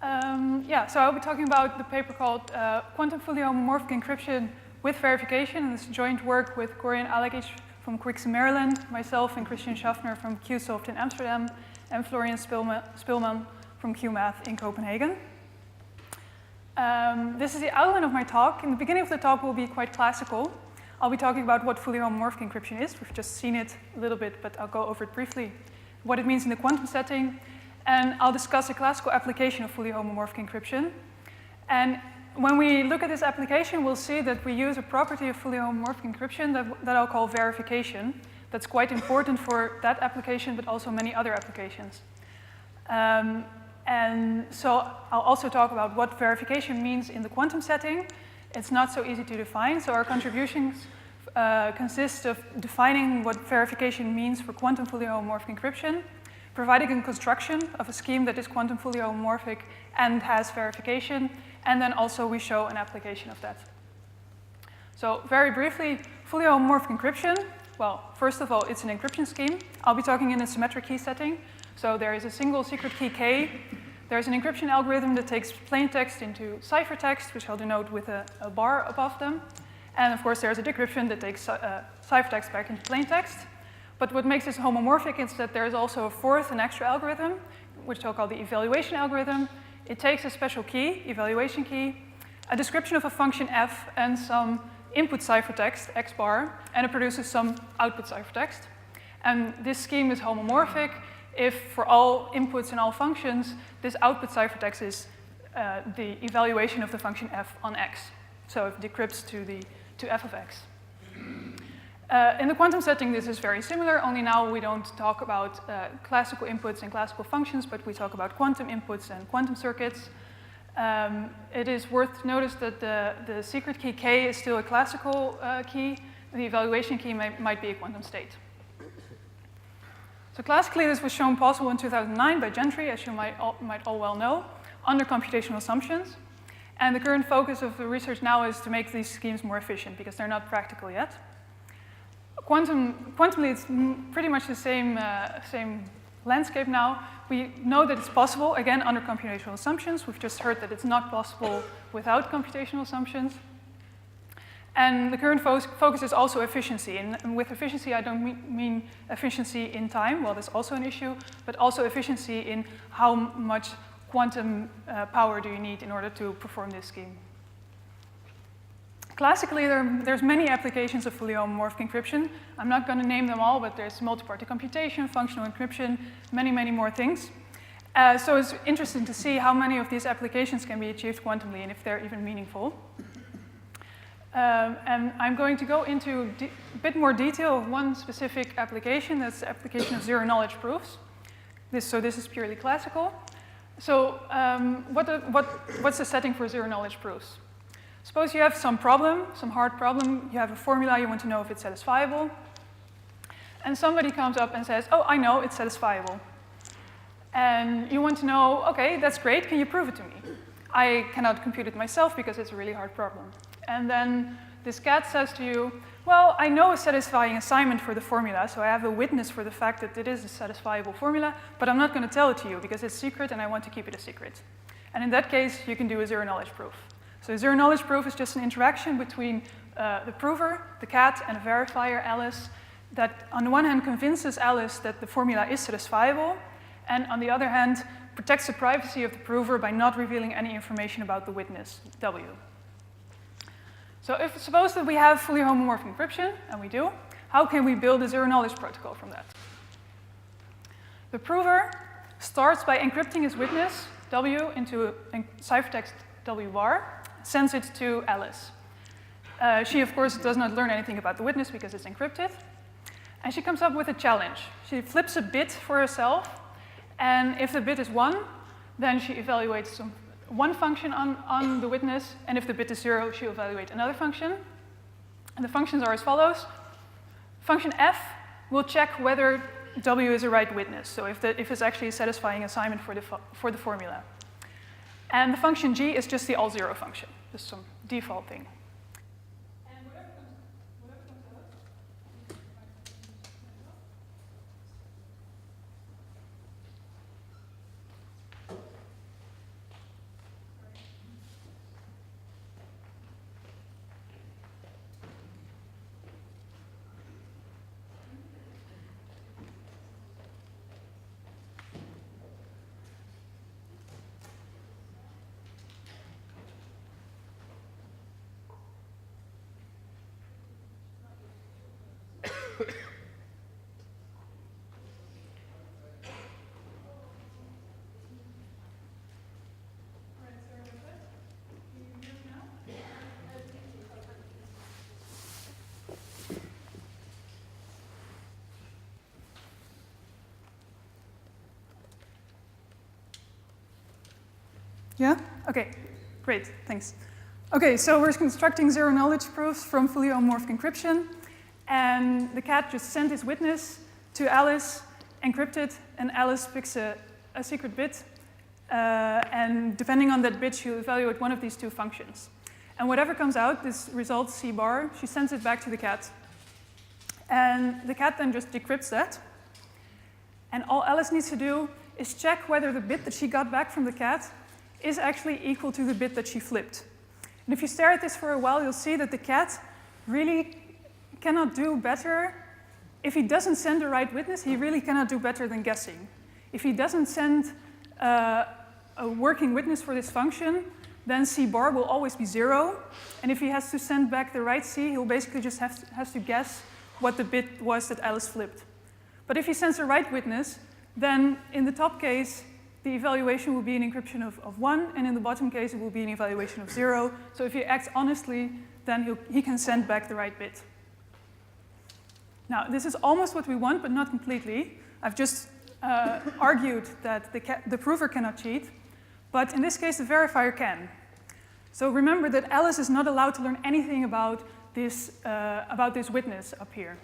Yeah, so I'll be talking about the paper called Quantum Fully Homomorphic Encryption with Verification. And it's joint work with Gorjan Alagic from QCrypt Maryland, myself and Christian Schaffner from QSoft in Amsterdam, and Florian Speelman from QMath in Copenhagen. This is the outline of my talk. In the beginning of the talk will be quite classical. I'll be talking about what fully homomorphic encryption is. We've just seen it a little bit, but I'll go over it briefly. What it means in the quantum setting. And I'll discuss a classical application of fully homomorphic encryption. And when we look at this application, we'll see that we use a property of fully homomorphic encryption that I'll call verification. That's quite important for that application, but also many other applications. And so I'll also talk about what verification means in the quantum setting. It's not so easy to define, so our contributions consist of defining what verification means for quantum fully homomorphic encryption, providing a construction of a scheme that is quantum fully homomorphic and has verification, and then also we show an application of that. So very briefly, fully homomorphic encryption. Well, first of all, it's an encryption scheme. I'll be talking in a symmetric key setting. So there is a single secret key K. There's an encryption algorithm that takes plain text into ciphertext, which I'll denote with a bar above them. And of course, there's a decryption that takes ciphertext back into plain text. But what makes this homomorphic is that there's also a fourth, an extra algorithm, which I'll call the evaluation algorithm. It takes a special key, evaluation key, a description of a function f, and some input ciphertext, x bar, and it produces some output ciphertext. And this scheme is homomorphic if for all inputs and all functions, this output ciphertext is the evaluation of the function f on x. So it decrypts to f of x. In the quantum setting, this is very similar, only now we don't talk about classical inputs and classical functions, but we talk about quantum inputs and quantum circuits. It is worth to notice that the secret key K is still a classical key. The evaluation key might be a quantum state. So classically, this was shown possible in 2009 by Gentry, as you might all well know, under computational assumptions. And the current focus of the research now is to make these schemes more efficient, because they're not practical yet. Quantumly, it's pretty much the same landscape now. We know that it's possible, again, under computational assumptions. We've just heard that it's not possible without computational assumptions. And the current focus is also efficiency. And with efficiency, I don't mean efficiency in time. Well, that's also an issue, but also efficiency in how much quantum power do you need in order to perform this scheme. Classically, there's many applications of fully homomorphic encryption. I'm not going to name them all, but there's multi-party computation, functional encryption, many, many more things. So it's interesting to see how many of these applications can be achieved quantumly and if they're even meaningful. And I'm going to go into a bit more detail of one specific application. That's the application of zero-knowledge proofs. So this is purely classical. So what's the setting for zero-knowledge proofs? Suppose you have some problem, some hard problem. You have a formula, you want to know if it's satisfiable. And somebody comes up and says, oh, I know it's satisfiable. And you want to know, OK, that's great. Can you prove it to me? I cannot compute it myself because it's a really hard problem. And then this cat says to you, well, I know a satisfying assignment for the formula, so I have a witness for the fact that it is a satisfiable formula, but I'm not going to tell it to you because it's secret and I want to keep it a secret. And in that case, you can do a zero-knowledge proof. So zero-knowledge proof is just an interaction between the prover, the cat, and a verifier, Alice, that on the one hand convinces Alice that the formula is satisfiable, and on the other hand protects the privacy of the prover by not revealing any information about the witness, W. So suppose that we have fully homomorphic encryption, and we do, how can we build a zero-knowledge protocol from that? The prover starts by encrypting his witness, W, into a ciphertext W bar, sends it to Alice. She, of course, does not learn anything about the witness because it's encrypted. And she comes up with a challenge. She flips a bit for herself, and if the bit is 1, then she evaluates one function on the witness, and if the bit is 0, she evaluates another function. And the functions are as follows. Function f will check whether W is a right witness, so if it's actually a satisfying assignment for the formula. And the function g is just the all-0 function, just some default thing. And whatever comes out, Yeah? Okay, great, thanks. Okay, so we're constructing zero-knowledge proofs from fully homomorphic encryption, and the cat just sent his witness to Alice, encrypted, and Alice picks a secret bit, and depending on that bit, she'll evaluate one of these two functions. And whatever comes out, this result C bar, she sends it back to the cat. And the cat then just decrypts that. And all Alice needs to do is check whether the bit that she got back from the cat is actually equal to the bit that she flipped. And if you stare at this for a while, you'll see that the cat really cannot do better. If he doesn't send the right witness, he really cannot do better than guessing. If he doesn't send a working witness for this function, then C bar will always be 0. And if he has to send back the right C, he'll basically just has to guess what the bit was that Alice flipped. But if he sends the right witness, then in the top case, the evaluation will be an encryption of 1, and in the bottom case, it will be an evaluation of 0. So if he acts honestly, then he can send back the right bit. Now, this is almost what we want, but not completely. I've just argued that the prover cannot cheat, but in this case, the verifier can. So remember that Alice is not allowed to learn anything about this witness up here.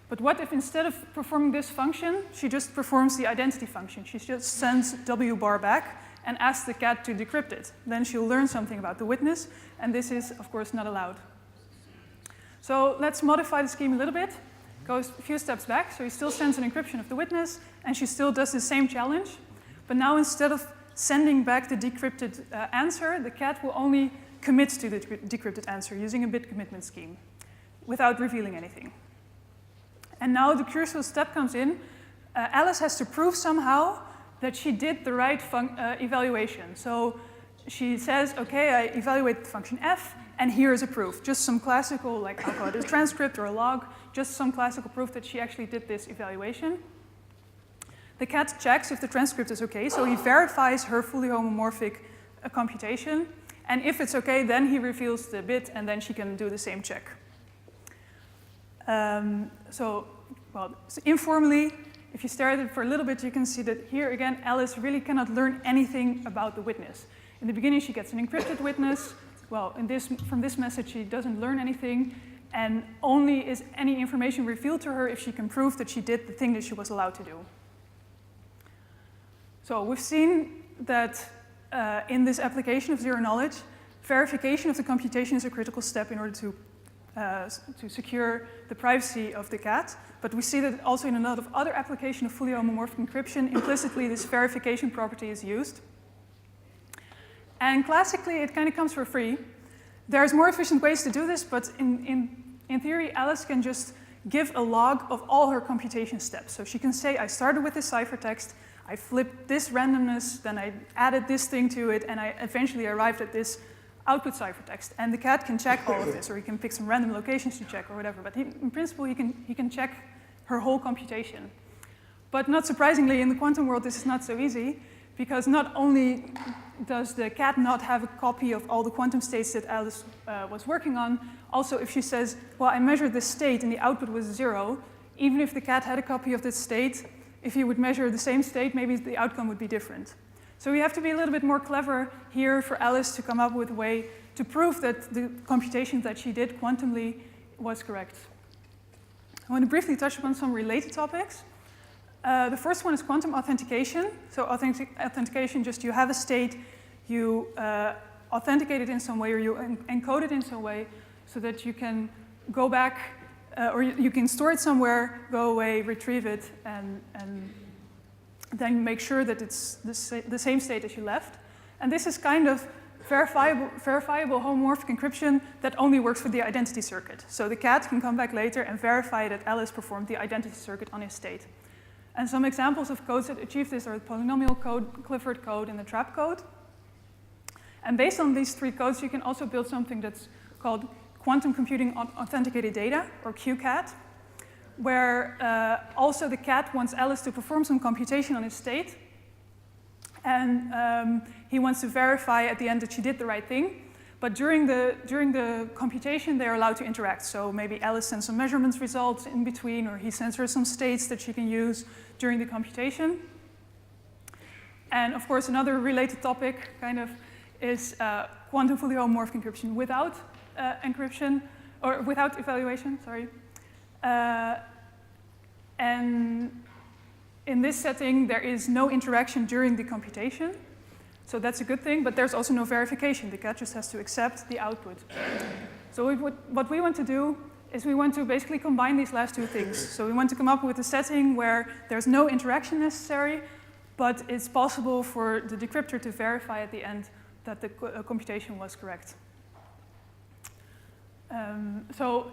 But what if instead of performing this function, she just performs the identity function? She just sends W bar back and asks the cat to decrypt it. Then she'll learn something about the witness, and this is, of course, not allowed. So let's modify the scheme a little bit. Goes a few steps back, so he still sends an encryption of the witness, and she still does the same challenge. But now instead of sending back the decrypted answer, the cat will only commit to the decrypted answer using a bit commitment scheme without revealing anything. And now the crucial step comes in. Alice has to prove somehow that she did the right evaluation. So she says, OK, I evaluated the function f, and here is a proof. Just some classical, like I'll call it a transcript or a log, just some classical proof that she actually did this evaluation. The cat checks if the transcript is OK, so he verifies her fully homomorphic computation. And if it's OK, then he reveals the bit, and then she can do the same check. So informally, if you stare at it for a little bit, you can see that here again, Alice really cannot learn anything about the witness. In the beginning, she gets an encrypted witness. Well, from this message, she doesn't learn anything, and only is any information revealed to her if she can prove that she did the thing that she was allowed to do. So we've seen that in this application of zero knowledge, verification of the computation is a critical step in order to secure the privacy of the cat. But we see that also in a lot of other applications of fully homomorphic encryption, implicitly this verification property is used. And classically, it kind of comes for free. There's more efficient ways to do this, but in theory, Alice can just give a log of all her computation steps. So she can say, I started with this ciphertext, I flipped this randomness, then I added this thing to it, and I eventually arrived at this output ciphertext. And the cat can check all of this, or he can pick some random locations to check or whatever. But in principle, he can check her whole computation. But not surprisingly, in the quantum world, this is not so easy, because not only does the cat not have a copy of all the quantum states that Alice was working on, also if she says, well, I measured this state and the output was 0, even if the cat had a copy of this state, if you would measure the same state, maybe the outcome would be different. So we have to be a little bit more clever here for Alice to come up with a way to prove that the computation that she did quantumly was correct. I want to briefly touch upon some related topics. The first one is quantum authentication. So authentication, just you have a state, you authenticate it in some way, or you encode it in some way so that you can go back, or you can store it somewhere, go away, retrieve it, and then make sure that it's the same state as you left. And this is kind of verifiable homomorphic encryption that only works for the identity circuit. So the cat can come back later and verify that Alice performed the identity circuit on his state. And some examples of codes that achieve this are the polynomial code, Clifford code, and the trap code. And based on these three codes, you can also build something that's called quantum computing authenticated data, or QCAD, where also the cat wants Alice to perform some computation on his state. And he wants to verify at the end that she did the right thing. But during the computation, they're allowed to interact. So maybe Alice sends some measurements results in between, or he sends her some states that she can use during the computation. And of course, another related topic kind of is quantum fully homomorphic encryption without encryption, or without evaluation, sorry. And in this setting, there is no interaction during the computation. So that's a good thing, but there's also no verification. The cat just has to accept the output. So what we want to do is we want to basically combine these last two things. So we want to come up with a setting where there's no interaction necessary, but it's possible for the decryptor to verify at the end that the computation was correct. So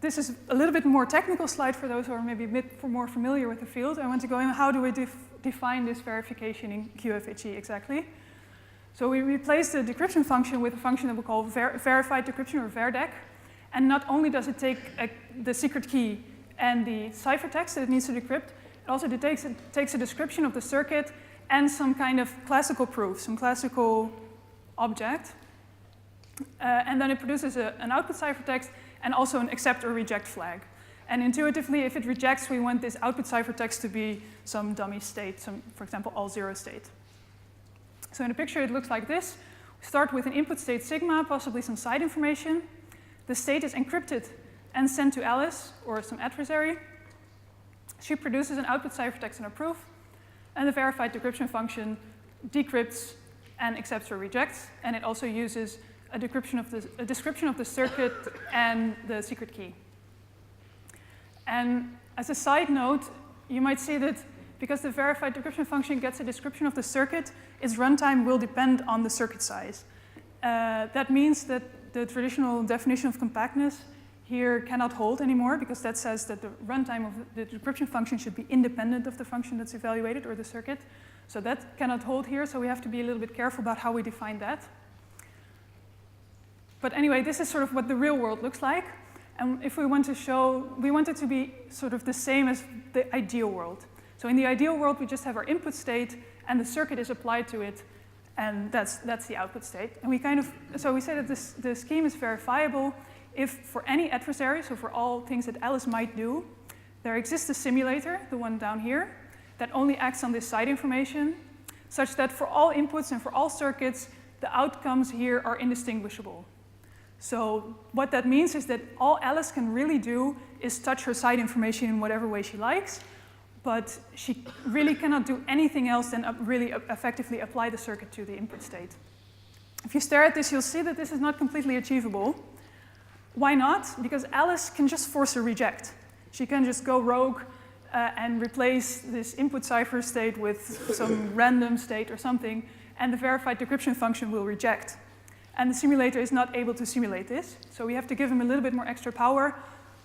this is a little bit more technical slide for those who are maybe a bit more familiar with the field. I want to go in, how do we define this verification in QFHE exactly? So we replace the decryption function with a function that we call verified decryption, or VERDEC. And not only does it take the secret key and the ciphertext that it needs to decrypt, it also takes a description of the circuit and some kind of classical proof, some classical object. And then it produces an output ciphertext and also an accept or reject flag. And intuitively, if it rejects, we want this output ciphertext to be some dummy state, for example, all zero state. So in the picture, it looks like this. We start with an input state sigma, possibly some side information. The state is encrypted and sent to Alice, or some adversary. She produces an output ciphertext and a proof. And the verified decryption function decrypts and accepts or rejects. And it also uses a description of the circuit and the secret key. And as a side note, you might see that because the verified decryption function gets a description of the circuit, its runtime will depend on the circuit size. That means that the traditional definition of compactness here cannot hold anymore, because that says that the runtime of the decryption function should be independent of the function that's evaluated, or the circuit. So that cannot hold here, so we have to be a little bit careful about how we define that. But anyway, this is sort of what the real world looks like. And if we want to show, we want it to be sort of the same as the ideal world. So in the ideal world, we just have our input state, and the circuit is applied to it, and that's the output state. And so we say that the scheme is verifiable if for any adversary, so for all things that Alice might do, there exists a simulator, the one down here, that only acts on this side information, such that for all inputs and for all circuits, the outcomes here are indistinguishable. So what that means is that all Alice can really do is touch her side information in whatever way she likes, but she really cannot do anything else than really effectively apply the circuit to the input state. If you stare at this, you'll see that this is not completely achievable. Why not? Because Alice can just force a reject. She can just go rogue and replace this input cipher state with some random state or something, and the verified decryption function will reject. And the simulator is not able to simulate this, so we have to give him a little bit more extra power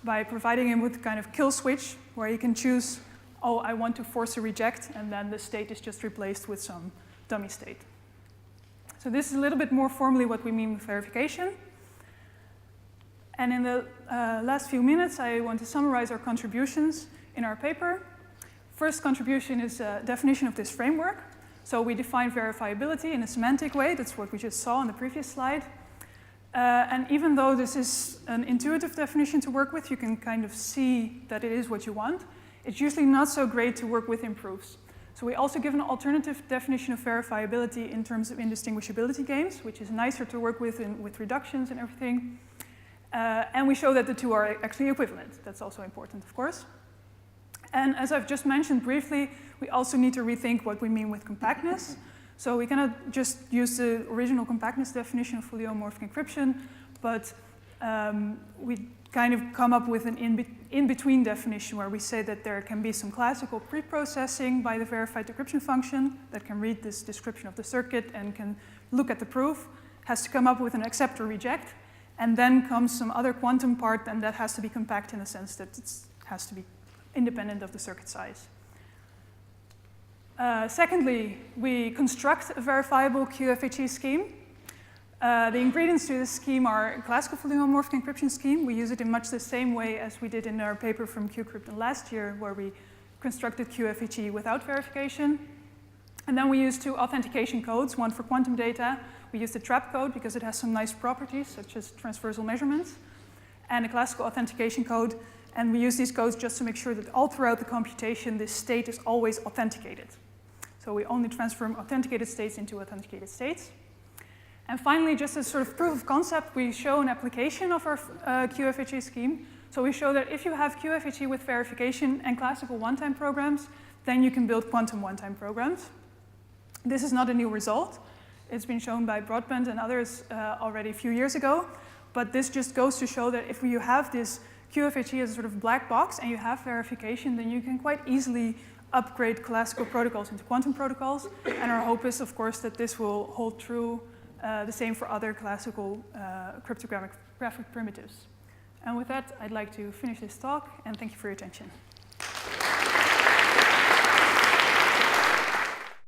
by providing him with a kind of kill switch, where he can choose, oh, I want to force a reject, and then the state is just replaced with some dummy state. So this is a little bit more formally what we mean with verification. And in the last few minutes, I want to summarize our contributions in our paper. First contribution is a definition of this framework. So we define verifiability in a semantic way. That's what we just saw on the previous slide. And even though this is an intuitive definition to work with, you can kind of see that it is what you want. It's usually not so great to work with in proofs. So we also give an alternative definition of verifiability in terms of indistinguishability games, which is nicer to work with with reductions and everything. And we show that the two are actually equivalent. That's also important, of course. And as I've just mentioned briefly, we also need to rethink what we mean with compactness. So we cannot just use the original compactness definition of fully homomorphic encryption, but we kind of come up with an in-between definition where we say that there can be some classical pre-processing by the verified decryption function that can read this description of the circuit and can look at the proof, has to come up with an accept or reject, and then comes some other quantum part, and that has to be compact in the sense that it has to be independent of the circuit size. Secondly, we construct a verifiable QFHE scheme. The ingredients to this scheme are a classical fully homomorphic encryption scheme. We use it in much the same way as we did in our paper from QCrypt last year, where we constructed QFHE without verification. And then we use 2 authentication codes, one for quantum data. We use the trap code because it has some nice properties, such as transversal measurements, and a classical authentication code. And we use these codes just to make sure that all throughout the computation, this state is always authenticated. So we only transform authenticated states into authenticated states. And finally, just as sort of proof of concept, we show an application of our QFHE scheme. So we show that if you have QFHE with verification and classical one-time programs, then you can build quantum one-time programs. This is not a new result. It's been shown by Broadbent and others already a few years ago. But this just goes to show that if you have this QFHE as a sort of black box and you have verification, then you can quite easily upgrade classical protocols into quantum protocols. And our hope is, of course, that this will hold true the same for other classical cryptographic primitives. And with that, I'd like to finish this talk, and thank you for your attention.